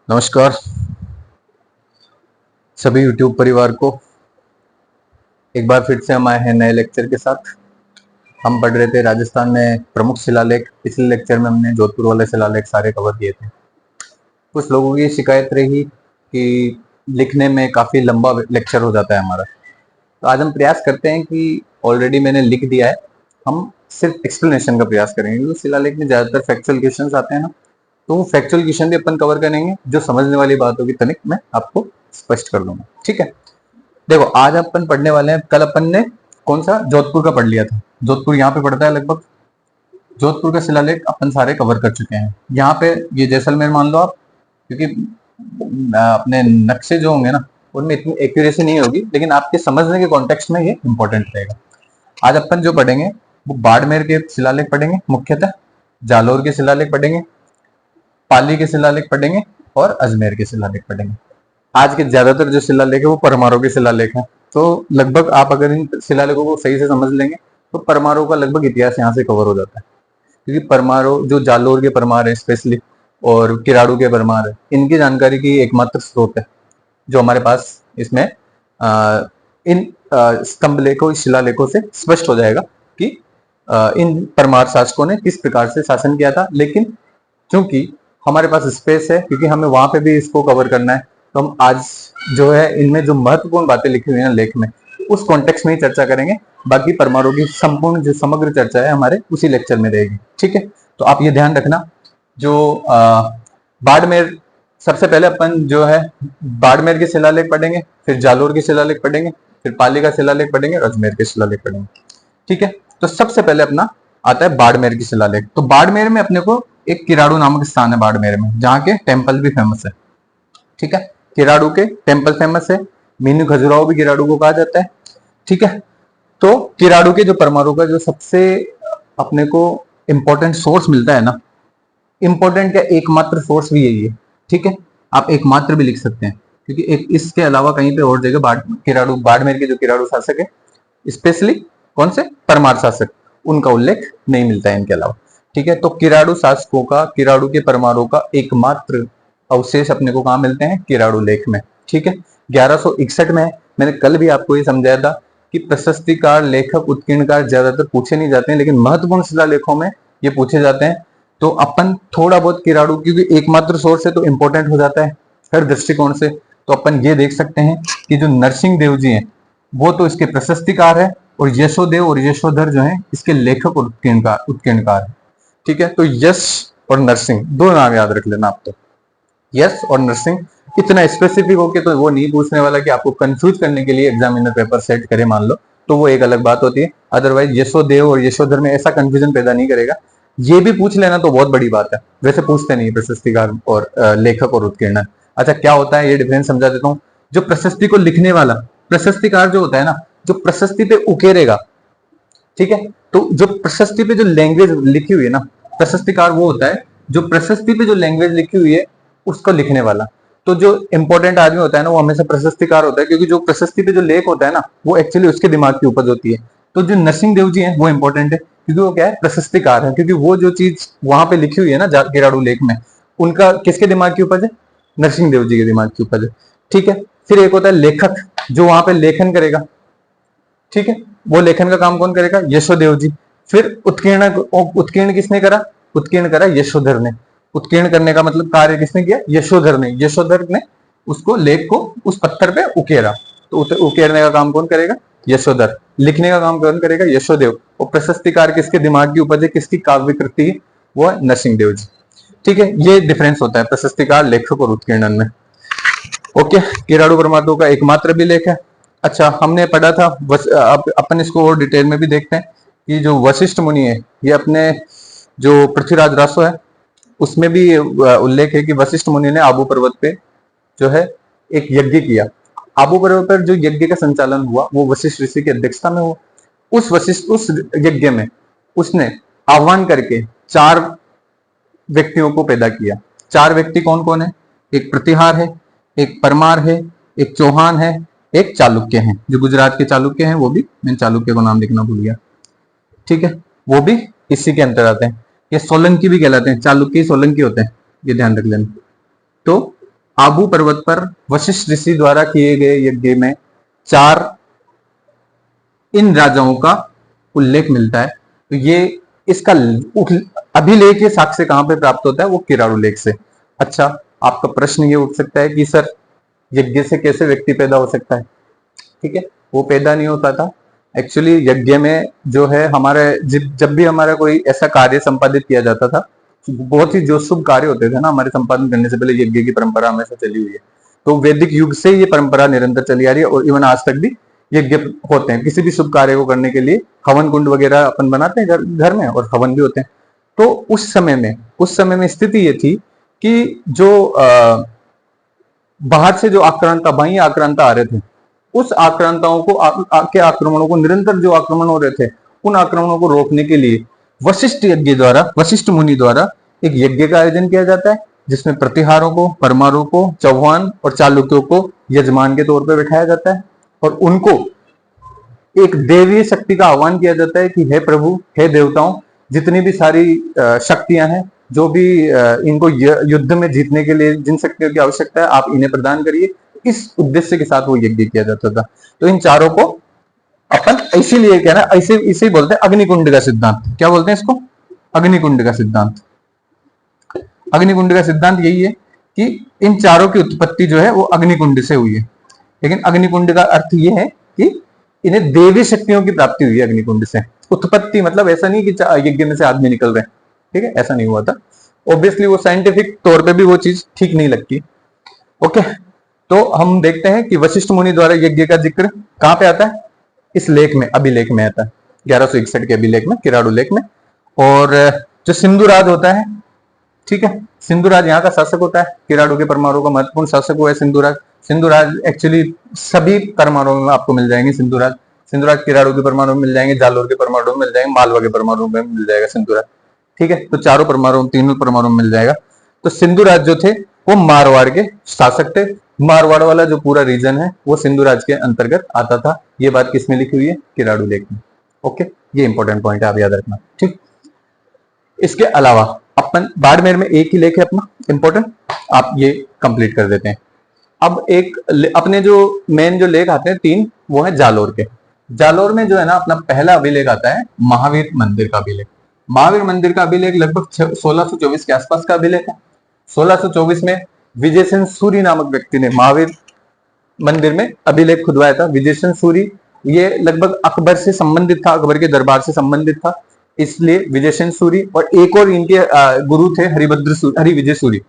नमस्कार सभी यूट्यूब परिवार को। एक बार फिर से हम आए हैं नए लेक्चर के साथ। हम पढ़ रहे थे राजस्थान में प्रमुख शिलालेख। पिछले लेक्चर में हमने जोधपुर वाले शिलालेख सारे कवर किए थे। कुछ लोगों की शिकायत रही कि लिखने में काफी लंबा लेक्चर हो जाता है हमारा, तो आज हम प्रयास करते हैं कि ऑलरेडी मैंने लिख दिया है, हम सिर्फ एक्सप्लेनेशन का प्रयास करेंगे, क्योंकि शिलालेख में ज्यादातर फैक्चुअल क्वेश्चन आते हैं ना, तो वो फैक्चुअल क्वेश्चन भी अपन कवर करेंगे। जो समझने वाली बात होगी तनिक मैं आपको स्पष्ट कर दूंगा। ठीक है, देखो आज अपन पढ़ने वाले हैं। कल अपन ने कौन सा जोधपुर का पढ़ लिया था। जोधपुर यहाँ पे पड़ता है लगभग। जोधपुर का शिलालेख अपन सारे कवर कर चुके हैं। यहाँ पे ये जैसलमेर मान लो आप, क्योंकि अपने नक्शे जो होंगे ना उनमें इतनी एक्यूरेसी नहीं होगी, लेकिन आपके समझने के कॉन्टेक्स्ट में ये इंपॉर्टेंट रहेगा। आज अपन जो पढ़ेंगे वो बाड़मेर के शिलालेख पढ़ेंगे, मुख्यतः जालोर के शिलालेख पढ़ेंगे, पाली के शिलालेख पढ़ेंगे और अजमेर के शिलालेख पढ़ेंगे। आज के ज्यादातर जो शिलालेख है वो परमारों के शिलालेख हैं, तो लगभग आप अगर इन शिलालेखों को सही से समझ लेंगे तो परमारों का लगभग इतिहास यहाँ से कवर हो जाता है। क्योंकि परमारों जो जालोर के परमार है स्पेशली और किराड़ू के परमार है, इनकी जानकारी की एकमात्र स्रोत है जो हमारे पास इसमें इन स्तंभ लेखों शिलालेखों से स्पष्ट हो जाएगा कि इन परमार शासकों ने किस प्रकार से शासन किया था। लेकिन क्योंकि हमारे पास स्पेस है, क्योंकि हमें वहां पे भी इसको कवर करना है, तो हम आज जो है इनमें जो महत्वपूर्ण बातें लिखी हुई है लेख में उस कॉन्टेक्स्ट में ही चर्चा करेंगे। बाकी परमाणु की संपूर्ण जो समग्र चर्चा है हमारे उसी लेक्चर में रहेगी। ठीक है, तो आप ये ध्यान रखना। जो बाड़मेर, सबसे पहले अपन जो है बाड़मेर के शिलालेख पढ़ेंगे, फिर जालोर के शिलालेख पढ़ेंगे, फिर पाली का शिलालेख पढ़ेंगे और अजमेर के शिलालेख पढ़ेंगे। ठीक है, तो सबसे पहले अपना आता है बाड़मेर की शिलालेख। तो बाड़मेर में अपने को एक किराड़ू नामक स्थान है बाड़मेर में, जहाँ के टेम्पल भी फेमस है। ठीक है, किराड़ू के टेम्पल फेमस है। मीनू खजुराहो भी किराड़ू को कहा जाता है। ठीक है, तो किराड़ू के जो परमाणु का जो सबसे अपने को इंपॉर्टेंट सोर्स मिलता है ना, इंपॉर्टेंट क्या एकमात्र सोर्स भी यही है। ठीक है, आप एकमात्र भी लिख सकते हैं, क्योंकि एक इसके अलावा कहीं पे और जगह किराड़ू बाड़मेर के जो किराड़ू शासक है स्पेशली कौन से परमार शासक, उनका उल्लेख नहीं मिलता है इनके अलावा। ठीक है, तो किराड़ू शासकों का, किराड़ू के परमारों का एकमात्र अवशेष अपने को कहाँ मिलते हैं? किराड़ू लेख में। ठीक है, 1161 में। मैंने कल भी आपको ये समझाया था कि प्रशस्तिकार, लेखक, उत्कीर्णकार ज्यादातर पूछे नहीं जाते हैं, लेकिन महत्वपूर्ण शिलालेखों में ये पूछे जाते हैं। तो अपन थोड़ा बहुत किराड़ू, क्योंकि एकमात्र सोर्स है तो इंपॉर्टेंट हो जाता है हर दृष्टिकोण से, तो अपन ये देख सकते हैं कि जो नरसिंह देव जी हैं वो तो इसके प्रशस्तिकार है, और यशोदेव और यशोधर जो है इसके लेखक और उत्कीर्णकार है। ठीक है, तो यश और नरसिंह दो नाम याद रख लेना आप। तो यश और नरसिंह इतना स्पेसिफिक होके तो वो नहीं पूछने वाला कि आपको कंफ्यूज करने के लिए एग्जामिनर पेपर सेट करे मान लो, तो वो एक अलग बात होती है। अदरवाइज यशोदेव और यशोधर में ऐसा कंफ्यूजन पैदा नहीं करेगा। ये भी पूछ लेना तो बहुत बड़ी बात है, वैसे पूछते नहीं प्रशस्तिकार और लेखक और उत्कीर्णन। अच्छा, क्या होता है ये डिफरेंस समझा देता हूँ। जो प्रशस्ति को लिखने वाला प्रशस्तिकार जो होता है ना, जो प्रशस्ति पे उकेरेगा, ठीक है, तो जो प्रशस्ति पे जो लैंग्वेज लिखी हुई है ना, प्रशस्तिकार वो होता है जो प्रशस्ति पे जो लैंग्वेज लिखी हुई है उसको लिखने वाला। तो जो इंपॉर्टेंट आदमी होता है ना वो हमेशा प्रशस्तिकार होता है, क्योंकि जो प्रशस्ति पे जो लेख होता है ना वो एक्चुअली उसके दिमाग की उपज होती है। तो जो नरसिंह देव जी है वो इंपॉर्टेंट है, क्योंकि वो क्या है? प्रशस्तिकार है, क्योंकि वो जो चीज वहां पे लिखी हुई है ना किराड़ू लेख में, उनका किसके दिमाग की उपज है? नरसिंह देव जी के दिमाग की उपज है। ठीक है, फिर एक होता है लेखक, जो वहां पे लेखन करेगा। ठीक है, वो लेखन का काम कौन करेगा? यशोदेव जी। फिर उत्कीर्ण किसने करा? उत्कीर्ण करा यशोधर ने। उत्कीर्ण करने का मतलब कार्य किसने किया? यशोधर ने। यशोधर ने उसको, लेख को उस पत्थर पे उकेरा, तो उकेरने का काम कौन करेगा? यशोधर। लिखने का काम कौन करेगा? यशोदेव। और प्रशस्तिकार किसके दिमाग की उपज है, किसकी काव्य कृति है? वो है नरसिंह देव जी। ठीक है, ये डिफरेंस होता है प्रशस्तिकार, लेखक और उत्कीर्णन में। ओके, किराड़ू परमात्मा का एकमात्र भी लेख है। अच्छा, हमने पढ़ा था अपन इसको और डिटेल में भी देखते हैं कि जो वशिष्ठ मुनि है, ये अपने जो पृथ्वीराज रासो है उसमें भी उल्लेख है कि वशिष्ठ मुनि ने आबू पर्वत पे जो है एक यज्ञ किया। आबू पर्वत पर जो यज्ञ का संचालन हुआ वो वशिष्ठ ऋषि की अध्यक्षता में हुआ। उस यज्ञ में उसने आह्वान करके 4 व्यक्तियों को पैदा किया। 4 व्यक्ति कौन कौन है? एक प्रतिहार है, एक परमार है, एक चौहान है, एक चालुक्य है। जो गुजरात के चालुक्य हैं वो भी, मैं चालुक्य को नाम लिखना भूल गया। ठीक है, वो भी इसी के अंतर आते हैं। ये सोलंकी भी कहलाते हैं, चालुक्य सोलंकी होते हैं, ये ध्यान रख लेना। तो आबू पर्वत पर वशिष्ठ ऋषि द्वारा किए गए यज्ञ में 4 इन राजाओं का उल्लेख मिलता है। तो ये इसका अभिलेख ये साक्ष्य कहां पे प्राप्त होता है, वो किराड़ू लेख से। अच्छा, आपका प्रश्न ये उठ सकता है कि सर यज्ञ से कैसे व्यक्ति पैदा हो सकता है? ठीक है, वो पैदा नहीं होता था। एक्चुअली यज्ञ में जो है हमारे जब भी हमारा कोई ऐसा कार्य संपादित किया जाता था, बहुत ही जो शुभ कार्य होते थे ना, हमारे संपादन करने से पहले यज्ञ की परंपरा हमेशा चली हुई है। तो वैदिक युग से ये परंपरा निरंतर चली आ रही है और इवन आज तक भी यज्ञ होते हैं। किसी भी शुभ कार्य को करने के लिए हवन कुंड वगैरह अपन बनाते हैं घर में, और हवन भी होते हैं। तो उस समय में स्थिति ये थी कि जो बाहर से जो आक्रांता बाह्य आक्रांता आ रहे थे, उस आक्रांताओं को के आक्रमणों को, निरंतर जो आक्रमण हो रहे थे, उन आक्रमणों को रोकने के लिए वशिष्ठ मुनि द्वारा एक यज्ञ का आयोजन किया जाता है, जिसमें प्रतिहारों को, परमारों को, चौहान और चालुक्यों को यजमान के तौर पर बैठाया जाता है और उनको एक देवीय शक्ति का आह्वान किया जाता है कि हे प्रभु, हे देवताओं, जितनी भी सारी शक्तियां हैं, जो भी इनको युद्ध में जीतने के लिए जिन शक्तियों की आवश्यकता है, आप इन्हें प्रदान करिए। इस उद्देश्य के साथ वो यज्ञ किया जाता था। तो इन चारों को अपन इसीलिए कहना, इसे बोलते हैं अग्निकुंड का सिद्धांत। क्या बोलते हैं इसको? अग्निकुंड का सिद्धांत। अग्निकुंड का सिद्धांत यही है कि इन चारों की उत्पत्ति जो है वो अग्निकुंड से हुई है। लेकिन अग्निकुंड का अर्थ ये है कि इन्हें देवी शक्तियों की प्राप्ति हुई है अग्निकुंड से। उत्पत्ति मतलब ऐसा नहीं कि यज्ञ में से आदमी निकल रहे हैं, ठीक है, ऐसा नहीं हुआ था। ऑब्वियसली वो साइंटिफिक तौर पे भी वो चीज ठीक नहीं लगती। ओके, तो हम देखते हैं कि वशिष्ठ मुनि द्वारा यज्ञ का जिक्र कहां पे आता है? इस लेख में, अभिलेख में आता है, 1161 के अभिलेख में, किराड़ू लेख में। और जो सिंधुराज होता है, ठीक है, सिंधुराज यहाँ का शासक होता है। किराड़ू के परमारों का महत्वपूर्ण शासक हुआ है सिंधुराज। सिंधुराज एक्चुअली सभी परमारों में आपको मिल जाएंगे। सिंधुराज किराड़ू के परमाणु में मिल जाएंगे, जालोर के परमाणु में मिल जाएंगे, मालवा के परमाणु में मिल जाएगा सिंधुराज। ठीक है, तो चारों परमाणु, तीनों परमाणु में मिल जाएगा। तो सिंधुराज जो थे वो मारवाड़ के शासक थे। मारवाड़ वाला जो पूरा रीजन है वो सिंधुराज के अंतर्गत आता था। ये बात किसमें लिखी हुई है? किराड़ू लेख में। ओके, ये इंपॉर्टेंट पॉइंट है, आप याद रखना। ठीक, इसके अलावा अपन बाड़मेर में एक ही लेख है अपना इंपॉर्टेंट, आप ये कंप्लीट कर देते हैं। अब एक अपने जो मेन जो लेख आते हैं 3, वो है जालोर के। जालोर में जो है ना अपना पहला अभिलेख आता है महावीर मंदिर का अभिलेख। महावीर मंदिर का अभिलेख लगभग 1624 के आसपास का अभिलेख है। 1624 में विजयसेन सूरी नामक व्यक्ति ने महावीर मंदिर में अभिलेख खुदवाया था। विजयसेन सूरी ये लगभग अकबर से संबंधित था, अकबर के दरबार से संबंधित था, इसलिए विजयसेन सूरी। और एक और इनके गुरु थे हरि विजय सूरी,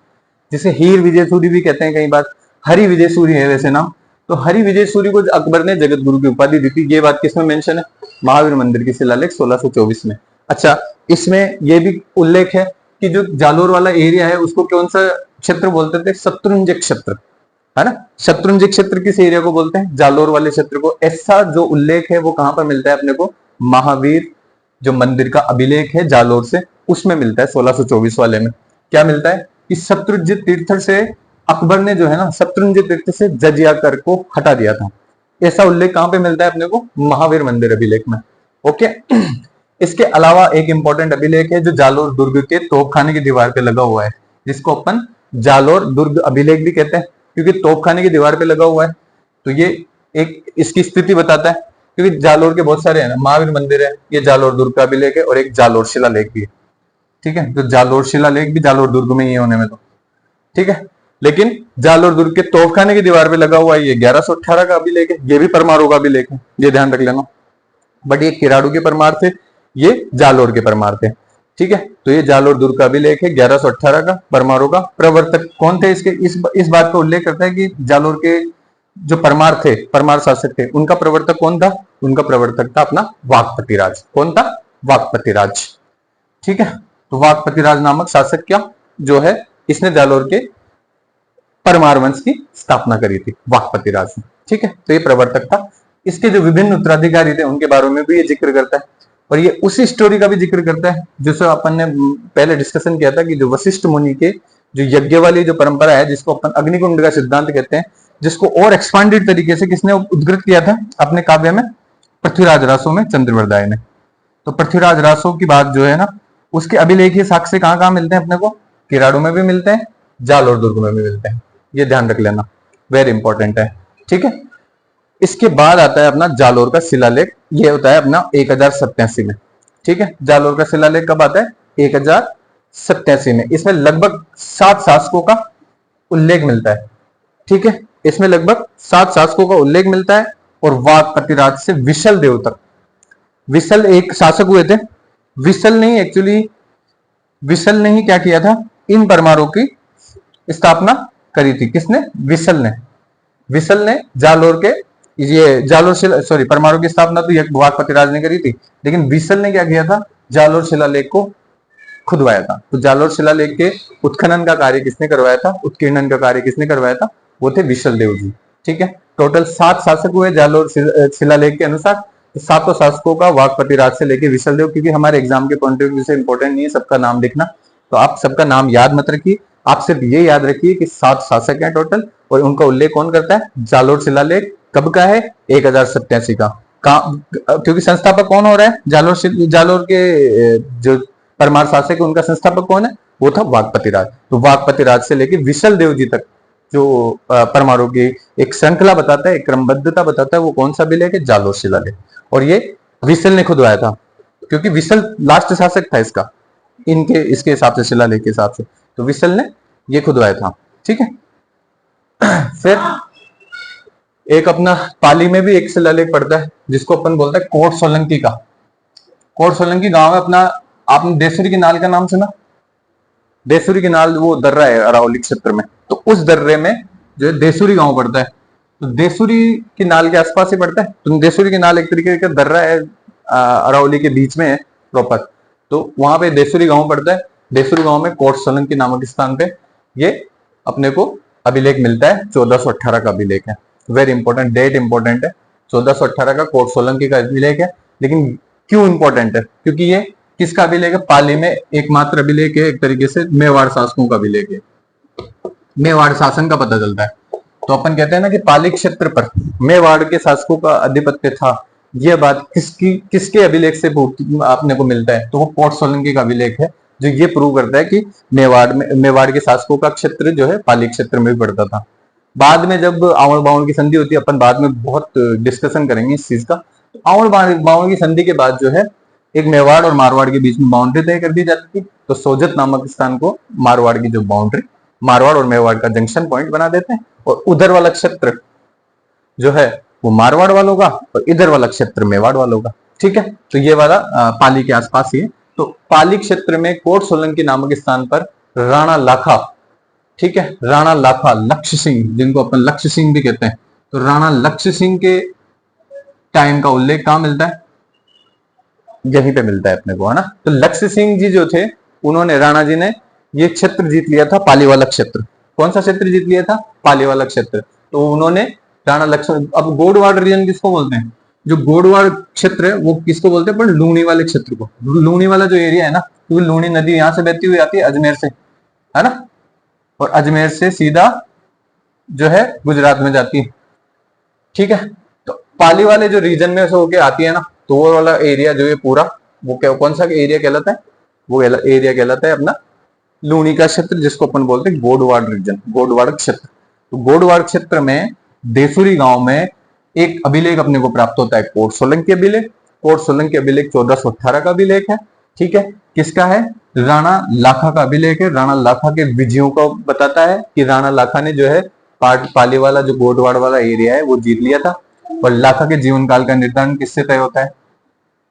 जिसे हीर विजय सूरी भी कहते हैं कई बार। हरि विजय सूरी है वैसे नाम। तो हरि विजय सूरी को अकबर ने जगत गुरु की उपाधि दी थी। ये बात किसमें मेंशन है? महावीर मंदिर की शिलालेख 1624 में। अच्छा, इसमें यह भी उल्लेख है कि जो जालोर वाला एरिया है उसको कौन सा क्षेत्र बोलते थे? शत्रुंजय क्षेत्र, है ना। शत्रुंजय क्षेत्र किस एरिया को बोलते हैं? जालोर वाले क्षेत्र को। ऐसा जो उल्लेख है वो कहां पर मिलता है अपने को? महावीर जो मंदिर का अभिलेख है जालोर से, उसमें मिलता है 1624 वाले में। क्या मिलता है कि शत्रुंजय तीर्थ से अकबर ने जो है ना, शत्रुंजय तीर्थ से जजिया कर को हटा दिया था। ऐसा उल्लेख कहां पे मिलता है अपने को? महावीर मंदिर अभिलेख में। ओके, इसके अलावा एक इंपॉर्टेंट अभिलेख है जो जालोर दुर्ग के तोपखाने की दीवार पे लगा हुआ है, जिसको अपन जालोर दुर्ग अभिलेख भी कहते हैं, क्योंकि तोपखाने की दीवार पे लगा हुआ है। तो ये एक इसकी स्थिति बताता है, क्योंकि जालोर के बहुत सारे है ना, महावीर मंदिर है, ये जालोर दुर्ग का अभिलेख है, और एक जालोर शिलालेख भी है। ठीक है, तो जालोर शिलालेख भी जालोर दुर्ग में ही है होने में तो। ठीक है, लेकिन जालोर दुर्ग के तोपखाने की दीवार पे लगा हुआ है ये 1118 का अभिलेख है। ये भी परमारों का अभिलेख है, ये ध्यान रख लेना। बट ये किराड़ू के परमार थे, ये जालोर के परमार थे। ठीक है, तो ये जालोर दुर्ग का अभिलेख है 1118 का, परमारों का। प्रवर्तक कौन थे इसके? इस बात का उल्लेख करता है कि जालोर के जो परमार थे, परमार शासक थे, उनका प्रवर्तक कौन था? उनका प्रवर्तक था अपना वाकपतिराज। कौन था? वाकपतिराज। ठीक है, तो वाकपतिराज नामक शासक क्या जो है, इसने जालोर के परमार वंश की स्थापना करी थी, वाकपतिराज ने। ठीक है, तो ये प्रवर्तक था। इसके जो विभिन्न उत्तराधिकारी थे उनके बारे में भी ये जिक्र करता है, और ये उसी स्टोरी का भी जिक्र करता है जिसको अपन ने पहले डिस्कशन किया था कि जो वशिष्ठ मुनि के जो यज्ञ वाली जो परंपरा है, जिसको अपन अग्निकुंड का सिद्धांत कहते हैं, जिसको और एक्सपांडेड तरीके से किसने उद्धृत किया था अपने काव्य में? पृथ्वीराज रासो में चंद्रवरदाय ने। तो पृथ्वीराज रासो की बात जो है ना, उसके अभिलेखीय साक्ष्य कहां कहां मिलते हैं अपने को? किराड़ू में भी मिलते हैं, जालोर दुर्ग में भी मिलते हैं। ये ध्यान रख लेना, वेरी इंपॉर्टेंट है। ठीक है, इसके बाद आता है अपना जालोर का शिलालेख, ये होता है अपना 1087 में। ठीक है, जालोर का शिलालेख कब आता है? 1087 में। इसमें लगभग 7 शासकों का उल्लेख मिलता है। ठीक है, इसमें लगभग 7 शासकों का उल्लेख मिलता है और वाकपति राज से विशल देव तक। विशल एक शासक हुए थे। विशल ने एक्चुअली, विशल ने ही क्या किया था, इन परमारों की स्थापना करी थी। किसने? विशल ने। विशल ने जालोर के, ये जालोर सॉरी परमाणु की स्थापना तो ये वाकपति राज ने करी थी, लेकिन विशल ने क्या किया था, जालोर शिलालेख को खुदवाया था। तो जालोर शिलालेख के उत्खनन का कार्य किसने करवाया था, उत्कीर्णन का कार्य किसने करवाया था? वो थे विशल देव जी। ठीक है, टोटल 7 शासक हुए जालोर शिलालेख के अनुसार। तो 7 शासकों का वाकपति राज से लेके विशल देव, क्योंकि हमारे एग्जाम के पॉइंट ऑफ व्यू से इंपॉर्टेंट नहीं है सबका नाम लिखना, तो आप सबका नाम याद मत रखिए, आप सिर्फ ये याद रखिए कि 7 शासक हैं टोटल, और उनका उल्लेख कौन करता है? जालोर शिलालेख। कब का है? 1087 का। क्योंकि संस्थापक कौन हो रहा है? जालोर के जो परमार शासक है उनका संस्थापक कौन है? वो था वाकपति राज। तो वाकपति राज से लेके विशल देव जी तक जो परमाणु की एक श्रृंखला बताता है, एक क्रमबद्धता बताता है, वो कौन सा अभिलेख है? जालोर शिलालेख। और ये विशल ने खुदवाया था, क्योंकि विशल लास्ट शासक था इसका, इनके इसके हिसाब से, शिलालेख के हिसाब से, तो विशल ने ये खुदवाया था। ठीक है, फिर एक अपना पाली में भी एक शिलालेख पड़ता है जिसको अपन बोलते हैं कोट सोलंकी का। कोट सोलंकी गांव है अपना, आपने देसुरी की नाल का नाम सुना? देसुरी की नाल वो दर्रा है अरावली क्षेत्र में, तो उस दर्रे में जो है देसुरी गांव पड़ता है। तो देसुरी की नाल के आसपास ही पड़ता है। तो देसुरी की नाल एक तरीके का दर्रा है, अरावली के बीच में है प्रॉपर, तो वहां पे देसुरी गांव पड़ता है। देसुरी गांव में कोट सोलंकी नामक स्थान पे ये अपने को अभिलेख मिलता है। 1418 का अभिलेख है, वेरी इंपॉर्टेंट, डेट इंपॉर्टेंट है। 1418 का कोट सोलंकी का अभिलेख है। लेकिन क्यों इंपॉर्टेंट है? क्योंकि ये किसका अभिलेख है? पाली में एकमात्र अभिलेख है, एक तरीके से मेवाड़ शासकों का अभिलेख है। मेवाड़ शासन का पता चलता है। तो अपन कहते हैं ना कि पाली क्षेत्र पर मेवाड़ के शासकों का आधिपत्य था। यह बात किसके अभिलेख से आपने को मिलता है? तो वो कोट सोलंकी का अभिलेख है, जो ये प्रूव करता है कि मेवाड़ के शासकों का क्षेत्र जो है पाली क्षेत्र में भी पड़ता था। बाद में जब आवड़ बावड़ की संधि होती है, अपन बाद में बहुत डिस्कशन करेंगे इस चीज का। आवड़ बावड़ की संधि के बाद जो है एक मेवाड़ और मारवाड़ के बीच में बाउंड्री तय कर दी जाती थी। तो सोजत नामक स्थान को मारवाड़ की जो बाउंड्री, मारवाड़ और मेवाड़ का जंक्शन पॉइंट बना देते हैं, और उधर वाला क्षेत्र जो है वो मारवाड़ वालों का और इधर वाला क्षेत्र मेवाड़ वालों का। ठीक है, तो ये वाला पाली के आसपास ही है। तो पाली क्षेत्र में कोट सोलंकी नामक स्थान पर राणा लाखा, ठीक है, राणा लाखा, लक्ष्य सिंह, जिनको अपन लक्ष्य सिंह भी कहते हैं, तो राणा लक्ष्य सिंह के टाइम का उल्लेख कहां मिलता है? यहीं पे मिलता है अपने को, है ना। तो लक्ष्य सिंह जी जो थे, उन्होंने, राणा जी ने ये क्षेत्र जीत लिया था, पाली वाला क्षेत्र। कौन सा क्षेत्र जीत लिया था? पाली वाला क्षेत्र। तो उन्होंने राणा लक्ष्य, अब गोडवाड़ रीजन किसको बोलते हैं? जो गोडवाड़ क्षेत्र है वो किसको बोलते हैं? पर लूणी वाले क्षेत्र को। लूणी वाला जो एरिया है ना, क्योंकि लूणी नदी यहां से बहती हुई आती है अजमेर से, है ना, और अजमेर से सीधा जो है गुजरात में जाती है। ठीक है, तो पाली वाले जो रीजन में से होके आती है ना, तो वो वाला एरिया जो है पूरा, वो क्या, कौन सा एरिया कहलाता है? वो एरिया कहलाता है अपना लूणी का क्षेत्र, जिसको अपन बोलते हैं गोडवाड़ रीजन, गोडवाड़ क्षेत्र। तो गोडवाड़ क्षेत्र में देसुरी गांव में एक अभिलेख अपने को प्राप्त होता है, कोट सोलंकी अभिलेख। कोट सोलंकी अभिलेख 1418 का अभिलेख है। ठीक है, किसका है? राणा लाखा का अभिलेख है। राणा लाखा के विजयों को बताता है कि राणा लाखा ने जो है पाली वाला जो गोडवाड़ वाला एरिया है वो जीत लिया था। और लाखा के जीवन काल का निर्धारण किससे तय होता है?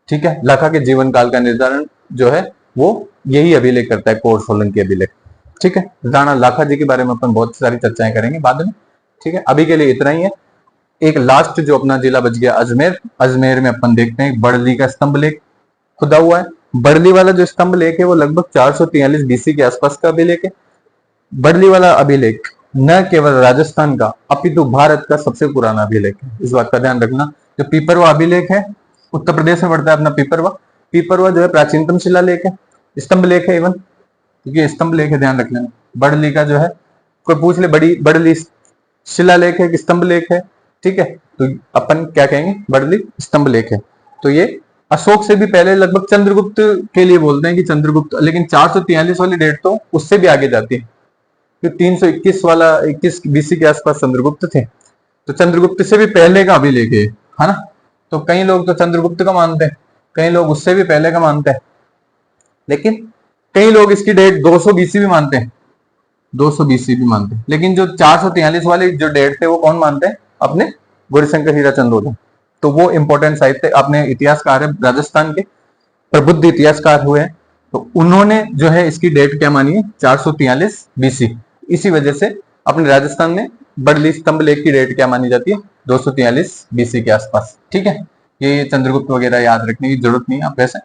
ठीक है, लाखा के जीवन काल का निर्धारण जो है वो यही अभिलेख करता है, कोट सोलंकी अभिलेख। ठीक है, राणा लाखा जी के बारे में अपन बहुत सारी चर्चाएं करेंगे बाद में। ठीक है, अभी के लिए इतना ही है। एक लास्ट जो अपना जिला बच गया अजमेर, अजमेर में अपन देखते हैं बड़ली का स्तंभ लेख खुदा हुआ है। बड़ली वाला जो स्तंभ लेख है वो लगभग 443 बीसी के आसपास का अभिलेख है। बड़ली वाला अभिलेख न केवल राजस्थान का अपितु भारत का सबसे पुराना अभिलेख है, इस बात का ध्यान रखना। जो पीपरवा अभिलेख है उत्तर प्रदेश में पड़ता है अपना पीपरवा। पीपरवा जो है प्राचीनतम शिलालेख है, स्तंभ लेख है इवन, क्योंकि स्तंभ लेख है, ध्यान रख लेना। बड़ली का जो है कोई पूछ ले, बड़ली शिलालेख है कि स्तंभ लेख है, ठीक है, तो अपन क्या कहेंगे? बड़ली स्तंभ लेख है। तो ये अशोक से भी पहले, लगभग चंद्रगुप्त के लिए बोलते हैं कि चंद्रगुप्त, लेकिन 443 वाली डेट तो उससे भी आगे जाती है। कि 321 वाला 21 BC के आसपास चंद्रगुप्त थे, तो चंद्रगुप्त से भी पहले का अभिलेख है ना। तो कई लोग तो चंद्रगुप्त का मानते हैं, कई लोग उससे भी पहले का मानते हैं, लेकिन कई लोग इसकी डेट 200 BC भी मानते हैं, 200 BC भी मानते हैं। लेकिन जो 443 वाले जो डेट थे वो कौन मानते हैं? अपने गौरीशंकर हीराचंद ओझा। तो वो इंपॉर्टेंट साहित्य अपने इतिहासकार है, राजस्थान के प्रबुद्ध इतिहासकार हुए हैं, तो उन्होंने जो है इसकी डेट क्या मानी है? 443 BC। इसी वजह से अपने राजस्थान में बड़ली स्तंभ लेख की डेट क्या मानी जाती है? 243 BC के आसपास। ठीक है, ये चंद्रगुप्त वगैरह याद रखने की जरूरत नहीं है आप वैसे,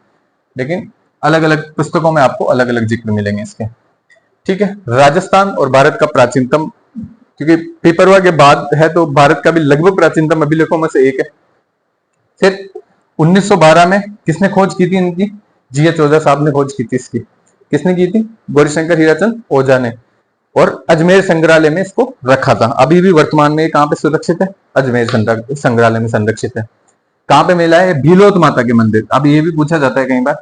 लेकिन अलग अलग पुस्तकों में आपको अलग अलग जिक्र मिलेंगे इसके। ठीक है, राजस्थान और भारत का प्राचीनतम, क्योंकि पिपरवा के बाद है तो भारत का भी लगभग प्राचीनतम अभिलेखों में से एक है। फिर 1912 में किसने खोज की थी इनकी? GH ओझा साहब ने खोज की थी इसकी। किसने की थी? गौरीशंकर हीराचंद ओझा ने, और अजमेर संग्रहालय में इसको रखा था। अभी भी वर्तमान में कहां पे सुरक्षित है? अजमेर संग्रहालय में संरक्षित है। कहां पे मिला है? भीलोत माता के मंदिर। अब ये भी पूछा जाता है कई बार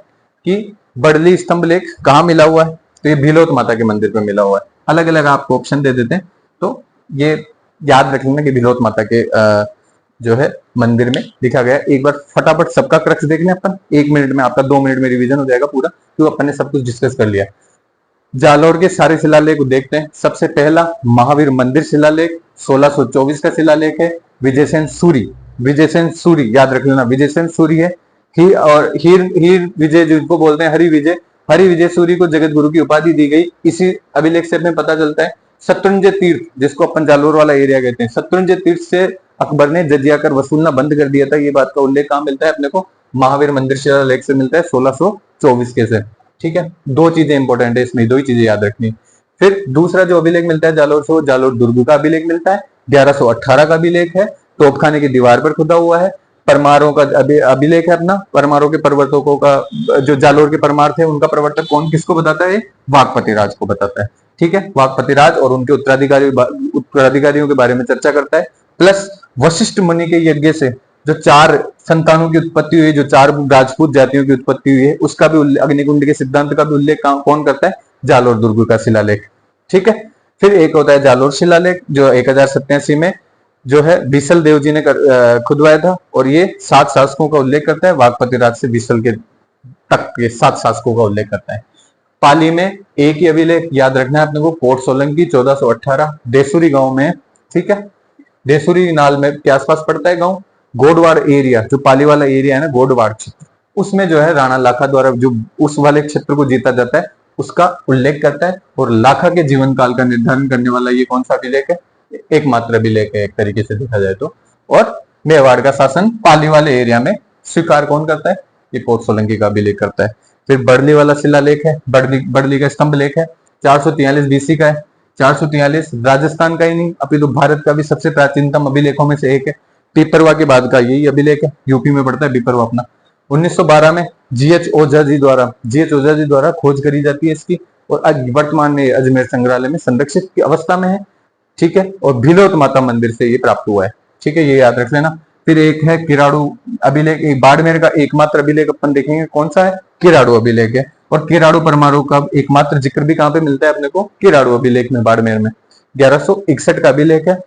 कि बड़ली स्तंभ लेख कहां मिला हुआ है, तो ये भीलोत माता के मंदिर पे मिला हुआ है। अलग अलग आपको ऑप्शन दे देते हैं, तो ये याद रख लेना कि भीलोत माता के जो है मंदिर में लिखा गया। एक बार फटाफट सबका क्रक्स देख लें अपन, 1 मिनट में, आपका 2 मिनट में रिवीजन हो जाएगा पूरा, क्योंकि अपन ने सब कुछ डिस्कस कर लिया। जालोर के सारे शिलालेख देखते हैं। सबसे पहला महावीर मंदिर शिलालेख 1624 का शिलालेख है। विजयसेन सूरी, विजयसेन सूरी याद रख लेना, विजयसेन सूरी है। हीर विजय जिनको बोलते हैं, हरि विजय, हरि विजय सूरी को जगत गुरु की उपाधि दी गई। इसी अभिलेख से हमें पता चलता है। शत्रुंजय तीर्थ, जिसको अपन जालोर वाला एरिया कहते हैं, शत्रुंजय तीर्थ से अकबर ने जजिया कर वसूलना बंद कर दिया था। ये बात का उल्लेख कहां मिलता है अपने को? महावीर मंदिर शिलालेख से मिलता है 1624 के से। ठीक है, 2 चीजें इंपॉर्टेंट है इसमें, 2 ही चीजें याद रखनी। फिर दूसरा जो अभिलेख मिलता है जालोर से, वो जालोर दुर्ग का अभिलेख मिलता है। 1118 का अभिलेख है, तोपखाने की दीवार पर खुदा हुआ है। परमारों का अभिलेख है अपना, परमारों के प्रवर्तकों का, जो जालोर के परमार थे उनका प्रवर्तक कौन, किसको बताता है? वाघपति राज को बताता है। ठीक है, वाघपति राज और उनके उत्तराधिकारियों के बारे में चर्चा करता है। प्लस वशिष्ठ मुनि के यज्ञ से जो 4 संतानों की उत्पत्ति हुई, जो 4 राजपूत जातियों की उत्पत्ति हुई है, उसका भी अग्निकुंड के सिद्धांत का भी उल्लेख कौन करता है? जालोर दुर्ग का शिलालेख। ठीक है, फिर एक होता है जालोर शिलालेख जो 1087 में जो है बीसल देव जी ने खुदवाया था, और ये 7 शासकों का उल्लेख करता है। वाघपति राज से बीसल के तक के 7 शासकों का उल्लेख करता है। पाली में एक ही अभिलेख याद रखना है अपने को, कोट सोलंकी 1418 देसुरी गांव में। ठीक है, देसुरी नाल में के आसपास पड़ता है गांव। गोडवाड़ एरिया, जो पाली वाला एरिया है ना, गोडवाड़ क्षेत्र, उसमें जो है राणा लाखा द्वारा जो उस वाले क्षेत्र को जीता जाता है, उसका उल्लेख करता है। और लाखा के जीवन काल का निर्धारण करने वाला ये कौन सा अभिलेख है? एकमात्र अभिलेख है एक तरीके से देखा जाए तो। और मेवाड़ का शासन पाली वाले एरिया में स्वीकार कौन करता है? ये कोट सोलंकी का अभिलेख करता है। फिर बड़ली वाला शिलालेख है, बड़ली का स्तंभ लेख है, 443 BC का है। 443 राजस्थान का ही नहीं अपितु भारत का भी सबसे प्राचीनतम अभिलेखों में से एक है। पिपरवा के बाद का यही अभिलेख है, यूपी में पड़ता है पिपरवा अपना। 1912 में GH ओझा जी द्वारा खोज करी जाती है इसकी, और वर्तमान में अजमेर संग्रहालय में संरक्षित की अवस्था में है। ठीक है, और भीलोत माता मंदिर से ये प्राप्त हुआ है। ठीक है, ये याद रख लेना। फिर एक है किराड़ू अभिलेख, बाड़मेर का एकमात्र अभिलेख अपन देखेंगे कौन सा है? किराड़ू अभिलेख है। और किराड़ू परमाणु का एकमात्र जिक्र भी कहां पे मिलता है अपने को? किराड़ू अभिलेख में, बाड़मेर में। 1161 का अभिलेख है।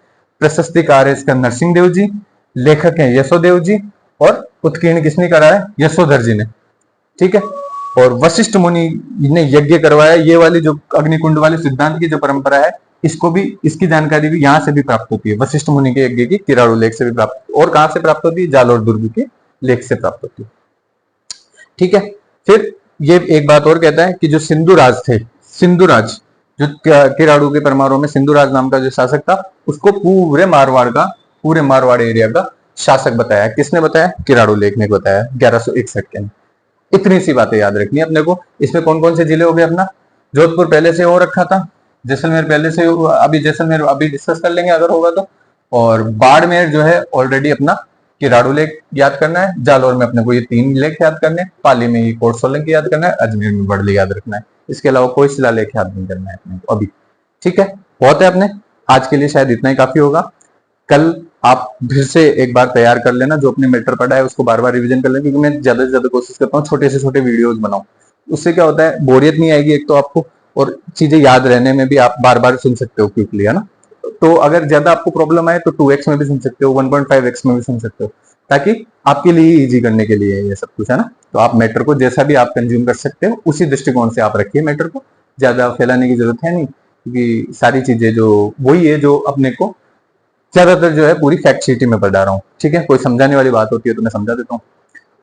प्रशस्तिकार है इसका नरसिंह देव जी, लेखक है यशोदेव जी, और उत्कीर्ण किसने करा है? यशोधर जी ने। ठीक है, और वशिष्ठ मुनि ने यज्ञ करवाया। ये वाली जो अग्निकुंड वाले सिद्धांत की जो परंपरा है, इसको भी, इसकी जानकारी भी यहां से भी प्राप्त होती है, वशिष्ठ मुनि के यज्ञ की किराड़ू लेख से भी प्राप्त। और कहां से प्राप्त होती है? जालोर दुर्ग के लेख से प्राप्त होती है। ठीक है, फिर ये एक बात और कहता है कि जो सिंधुराज थे, सिंधुराज जो किराड़ू के परमारों में सिंधुराज नाम का जो शासक था, उसको पूरे मारवाड़ एरिया का शासक बताया। किसने बताया? किराड़ू लेख ने बताया 1161 के। इतनी सी बातें याद रखनी है अपने को। इसमें कौन कौन से जिले हो गए अपना? जोधपुर पहले से हो रखा था, जैसलमेर पहले से, अभी जैसलमेर अभी डिस्कस कर लेंगे अगर होगा तो, और बाड़मेर जो है ऑलरेडी अपना किराड़ू लेख याद करना है। जालोर में अपने को ये 3 लेख याद करने हैं। पाली में ये कोट सोलंकी याद करना है। अजमेर में बड़ली याद रखना है। इसके अलावा कोई शिलालेख याद नहीं करना है अपने को अभी। ठीक है, बहुत है अपने आज के लिए, शायद इतना ही काफी होगा। कल आप फिर से एक बार तैयार कर लेना, जो अपने मैटर पढ़ा है उसको बार बार रिवीजन कर लेना, क्योंकि मैं ज्यादा से ज्यादा कोशिश करता हूँ छोटे से छोटे वीडियोस बनाऊं। उससे क्या होता है? बोरियत नहीं आएगी एक तो आपको, और चीजें याद रहने में भी आप बार बार सुन सकते हो क्विकली, है ना। तो अगर ज्यादा आपको प्रॉब्लम आए तो 2x में भी सुन सकते हो, 1.5x में भी सुन सकते हो, ताकि आपके लिए इजी करने के लिए ये सब कुछ, है ना। तो आप मैटर को जैसा भी आप कंज्यूम कर सकते हो उसी दृष्टिकोण से आप रखिए मैटर को, ज्यादा फैलाने की जरूरत है नहीं, क्योंकि सारी चीजें जो वही है जो अपने को ज्यादातर जो है पूरी फैक्ट शीट ही में बता रहा हूँ, ठीक है। कोई समझाने वाली बात होती है तो मैं समझा देता हूँ।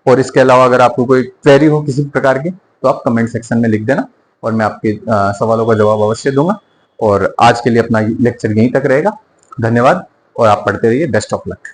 और इसके अलावा अगर आपको कोई क्वेरी हो किसी प्रकार की तो आप कमेंट सेक्शन में लिख देना और मैं आपके सवालों का जवाब अवश्य दूंगा। और आज के लिए अपना लेक्चर यहीं तक रहेगा। धन्यवाद और आप पढ़ते रहिए। Best of luck.